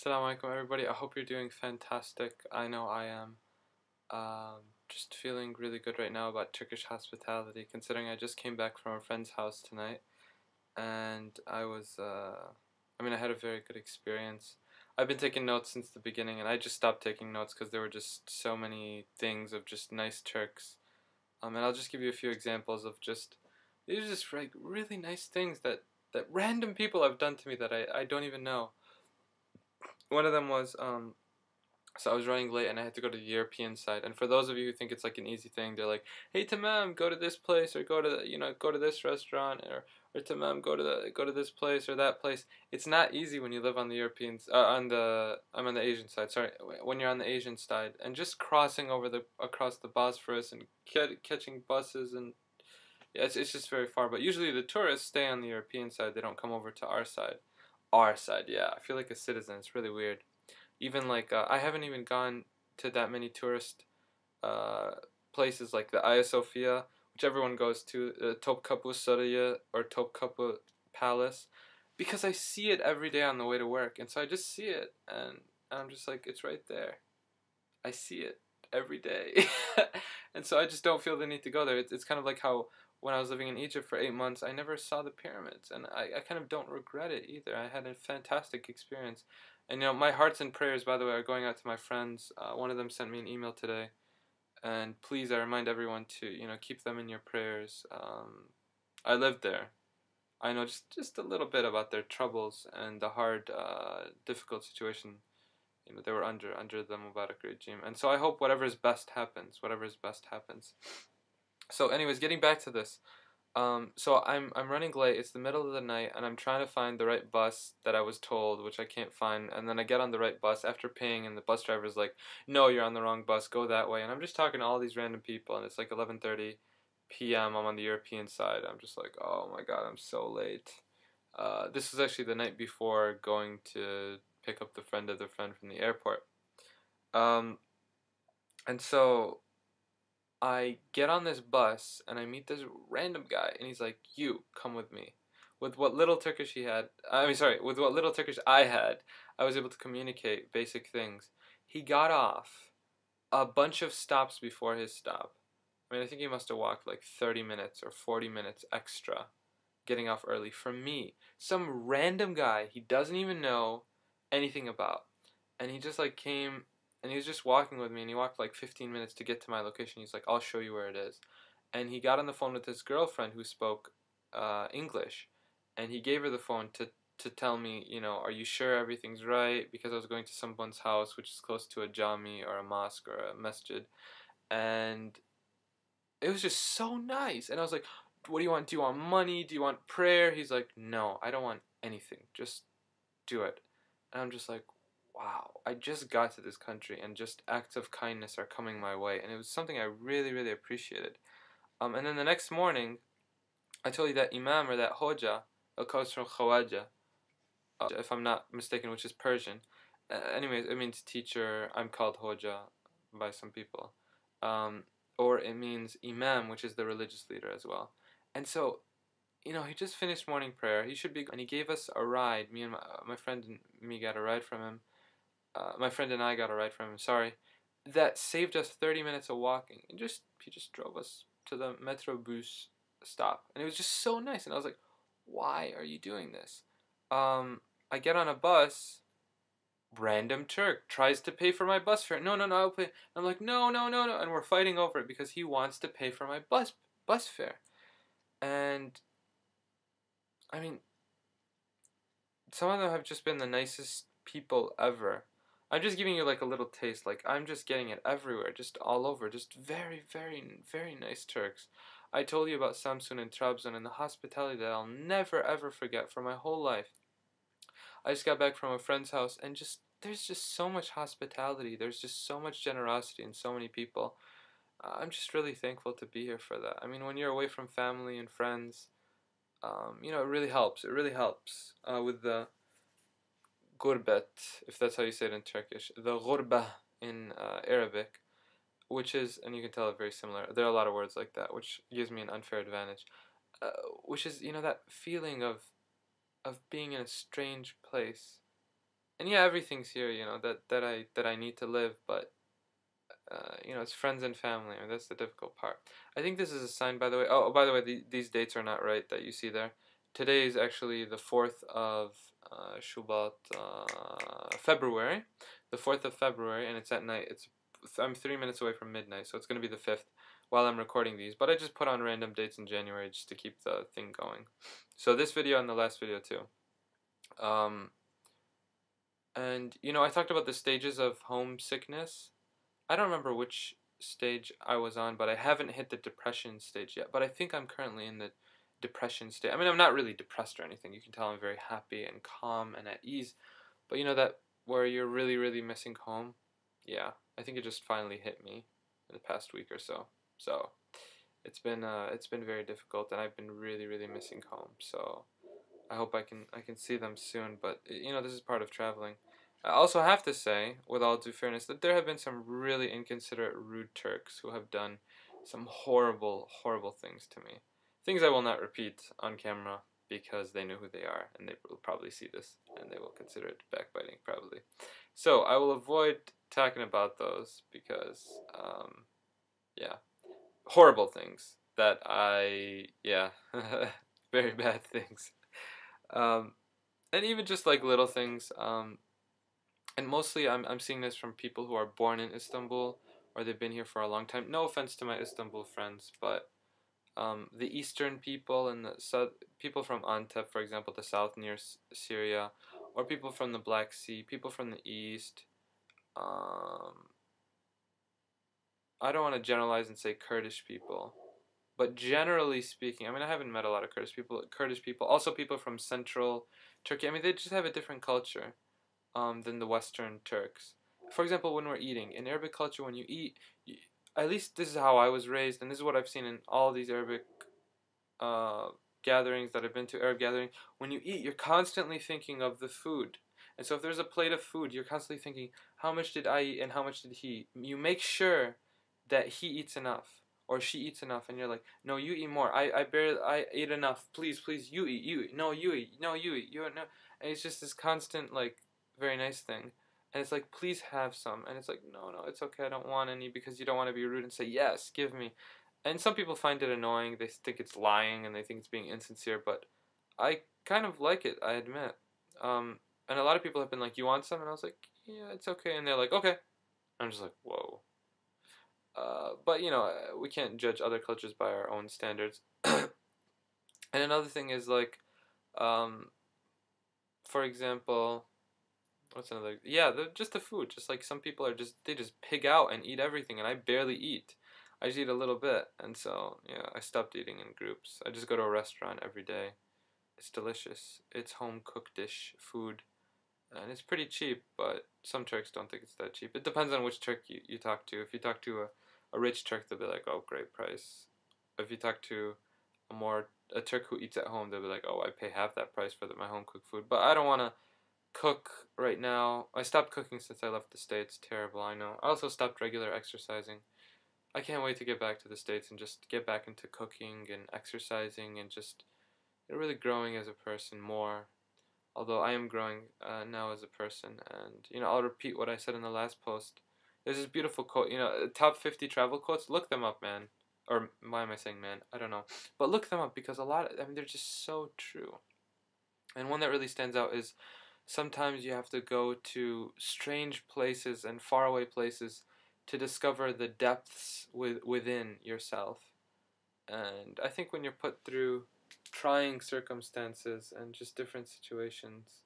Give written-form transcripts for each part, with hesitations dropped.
Assalamu alaikum everybody. I hope you're doing fantastic. I know I am. Just feeling really good right now about Turkish hospitality, considering I just came back from a friend's house tonight, and I had a very good experience. I've been taking notes since the beginning, and I just stopped taking notes because there were just so many things of just nice Turks. And I'll just give you a few examples of just these are just like really nice things that random people have done to me that I don't even know. One of them was so I was running late and I had to go to the European side. And for those of you who think it's like an easy thing, they're like, "Hey Tamam, go to this place or go to this restaurant or Tamam, go to this place or that place." It's not easy when you live on the I'm on the Asian side. Sorry, when you're on the Asian side and just crossing over the across the Bosphorus and catching buses and yeah, it's just very far. But usually the tourists stay on the European side. They don't come over to our side. Our side, yeah. I feel like a citizen. It's really weird. Even like I haven't even gone to that many tourist uh, places like the Hagia Sophia, which everyone goes to, Topkapı Sarayı or Topkapı Palace, because I see it every day on the way to work, and so I just see it, and I'm just like, it's right there. I see it every day, and so I just don't feel the need to go there. It's kind of like how when I was living in Egypt for 8 months, I never saw the pyramids, and I kind of don't regret it either. I had a fantastic experience. And my hearts and prayers, by the way, are going out to my friends. One of them sent me an email today, and please, I remind everyone to keep them in your prayers. I lived there. I know just a little bit about their troubles and the hard, difficult situation they were under the Mubarak regime. And so I hope whatever is best happens. Whatever is best happens. So, anyways, getting back to this. So I'm running late. It's the middle of the night, and I'm trying to find the right bus that I was told, which I can't find. And then I get on the right bus after paying, and the bus driver's like, "No, you're on the wrong bus. Go that way." And I'm just talking to all these random people, and it's like 11:30 p.m. I'm on the European side. I'm just like, "Oh my God, I'm so late." This was actually the night before going to pick up the friend of the friend from the airport. Um, and so I get on this bus and I meet this random guy, and he's like, "You come with me." With what little Turkish he had, with what little Turkish I had, I was able to communicate basic things. He got off a bunch of stops before his stop. I think he must have walked like 30 minutes or 40 minutes extra, getting off early for me. Some random guy he doesn't even know anything about. And he just like came and he was just walking with me, and he walked like 15 minutes to get to my location. He's like, "I'll show you where it is." And he got on the phone with his girlfriend who spoke English, and he gave her the phone to tell me, "Are you sure everything's right?" Because I was going to someone's house which is close to a jami or a mosque or a masjid, and it was just so nice. And I was like, "What do you want? Do you want money? Do you want prayer?" He's like, "No, I don't want anything. Just do it." And I'm just like, wow, I just got to this country and just acts of kindness are coming my way. And it was something I really, really appreciated. And then the next morning, I told you that Imam or that Hoja, it comes from Khawaja, if I'm not mistaken, which is Persian. Anyways, it means teacher. I'm called Hoja by some people. Um, or it means Imam, which is the religious leader as well. And so he just finished morning prayer. He should be, and he gave us a ride. Me and my friend and me got a ride from him. My friend and I got a ride from him. Sorry, that saved us 30 minutes of walking. And he just drove us to the metro bus stop, and it was just so nice. And I was like, "Why are you doing this?" I get on a bus. Random Turk tries to pay for my bus fare. No, no, no, I'll pay. And I'm like, no, no, no, no, and we're fighting over it because he wants to pay for my bus fare. And some of them have just been the nicest people ever. I'm just giving you like a little taste. Like I'm just getting it everywhere, just all over. Just very, very, very nice Turks. I told you about Samsun and Trabzon and the hospitality that I'll never ever forget for my whole life. I just got back from a friend's house, and there's just so much hospitality. There's just so much generosity and so many people. I'm just really thankful to be here for that. When you're away from family and friends, it really helps. It really helps with the gurbet, if that's how you say it in Turkish. The ghurba in Arabic, which is, and you can tell it very similar. There are a lot of words like that, which gives me an unfair advantage. Which is, that feeling of being in a strange place and yeah, everything's here, that I need to live, but it's friends and family, and that's the difficult part. I think this is a sign, by the way. Oh, by the way, these dates are not right that you see there. Today is actually the 4th of Shubat, February, the 4th of February, and it's at night. I'm 3 minutes away from midnight, so it's gonna be the 5th while I'm recording these. But I just put on random dates in January just to keep the thing going. So this video and the last video too. And I talked about the stages of homesickness. I don't remember which stage I was on, but I haven't hit the depression stage yet. But I think I'm currently in the depression stage. I mean, I'm not really depressed or anything. You can tell I'm very happy and calm and at ease. But that where you're really, really missing home? Yeah, I think it just finally hit me in the past week or so. So it's been very difficult, and I've been really, really missing home. So I hope I can see them soon. But this is part of traveling. I also have to say, with all due fairness, that there have been some really inconsiderate, rude Turks who have done some horrible, horrible things to me. Things I will not repeat on camera because they know who they are, and they will probably see this, and they will consider it backbiting, probably. So I will avoid talking about those because, yeah, horrible things that yeah, very bad things. And even just like little things, and mostly I'm seeing this from people who are born in Istanbul or they've been here for a long time. No offense to my Istanbul friends, but the eastern people and the south, people from Antep, for example, the south near Syria, or people from the Black Sea, people from the east. I don't want to generalize and say Kurdish people, but generally speaking, I mean, I haven't met a lot of Kurdish people, also people from central Turkey. I mean, they just have a different culture than the Western Turks. For example, when we're eating, in Arabic culture, when you eat, at least this is how I was raised, and this is what I've seen in all these Arabic uh, gatherings that I've been to, Arab gatherings, when you eat, you're constantly thinking of the food. And so if there's a plate of food, you're constantly thinking, how much did I eat and how much did he eat? You make sure that he eats enough or she eats enough, and you're like, no, you eat more. I ate enough. Please, you eat. No, you eat. No, you eat. You no. And it's just this constant, like, very nice thing. And it's like, please have some. And it's like, no, it's okay. I don't want any, because you don't want to be rude and say, yes, give me. And some people find it annoying. They think it's lying and they think it's being insincere. But I kind of like it, I admit. And a lot of people have been like, you want some? And I was like, yeah, it's okay. And they're like, okay. I'm just like, whoa. But we can't judge other cultures by our own standards. And another thing is, like, for example, what's another? Yeah, just the food. Just like some people they just pig out and eat everything, and I barely eat. I just eat a little bit, and so yeah, I stopped eating in groups. I just go to a restaurant every day. It's delicious. It's home cooked dish food, and it's pretty cheap. But some Turks don't think it's that cheap. It depends on which Turk you talk to. If you talk to a rich Turk, they'll be like, oh, great price. If you talk to a Turk who eats at home, they'll be like, oh, I pay half that price for my home cooked food. But I don't want to cook right now. I stopped cooking since I left the States. Terrible, I know. I also stopped regular exercising. I can't wait to get back to the States and just get back into cooking and exercising and just really growing as a person more. Although I am growing now as a person, and I'll repeat what I said in the last post. There's this beautiful quote, top 50 travel quotes. Look them up, man. Or why am I saying man? I don't know. But look them up, because they're just so true. And one that really stands out is, sometimes you have to go to strange places and faraway places to discover the depths within yourself. And I think when you're put through trying circumstances and just different situations,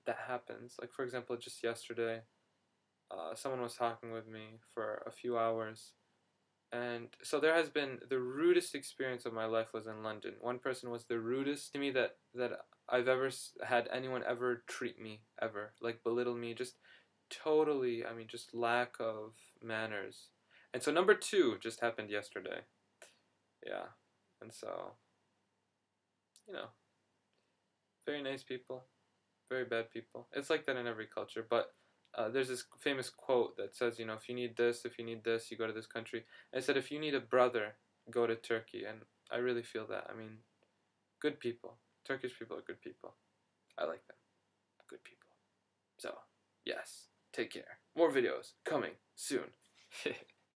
that happens. Like, for example, just yesterday, someone was talking with me for a few hours, and so there has been the rudest experience of my life was in London. One person was the rudest to me that I've ever had anyone ever treat me, ever, like belittle me, just totally, I mean, just lack of manners. And so number two just happened yesterday. Yeah. And so, very nice people, very bad people. It's like that in every culture. But there's this famous quote that says, if you need this, you go to this country. And it said, if you need a brother, go to Turkey. And I really feel that. I mean, good people. Turkish people are good people. I like them. Good people. Yes, take care. More videos coming soon.